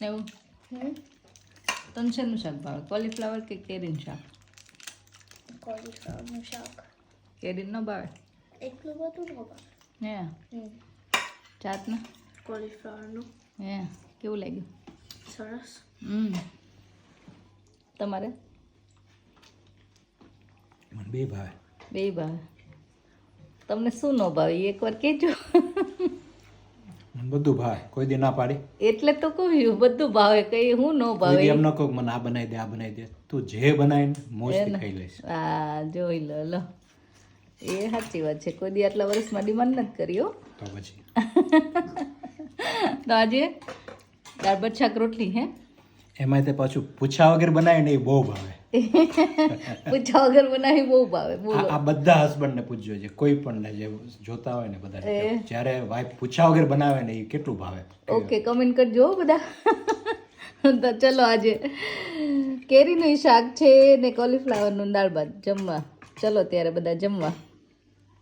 એવું તને શેનું શાક ભાવે? કોલીફ્લાવર કે કેરીનું શાક? કોલીફ્લાવરનું શાક. કેરીનું ન ભાવે? એટલું બધું ન ભાવે. હે ચાટના કોલીફ્લાવરનું હે કેવું લાગ્યું? સરસ. તમારે? મને બે ભાવે. બે ભાવે. તમને શું ન ભાવે એ એકવાર કહેજો. મને બધું ભાવે, કોઈ દી ના પાડી. એટલે તો કહ્યું બધું ભાવે, કઈ હું ન કોઈ ભાવે દી એમ ન કહું મને આ બનાવી દે આ બનાવી દે, તું જે બનાવીને મોસ્ટલી ખાઈ લઈશ. હા જોઈ લો એ સાચી વાત છે. કોઈ દી આટલા વર્ષમાં ડિમાન્ડ નથી કરી હો. તો પછી તો આજે દાળ ભાત શાક રોટલી હે એમાં તે પાછું પૂછા વગર બનાવે ને એ બહુ ભાવે. પૂછા વગર બનાવી બહુ ભાવે. બોલો આ બધા હસબન્ડને પૂછજો છે, કોઈ પણ ને જે જોતા હોય ને બધા જ્યારે વાઈફ પૂછા વગર બનાવે ને એ કેટલું ભાવે. ઓકે કમેન્ટ કરજો હો બધા. તો ચલો આજે કેરીનું શાક છે ને કોલીફ્લાવરનું દાળ ભાત જમવા. ચલો ત્યારે બધા જમવા.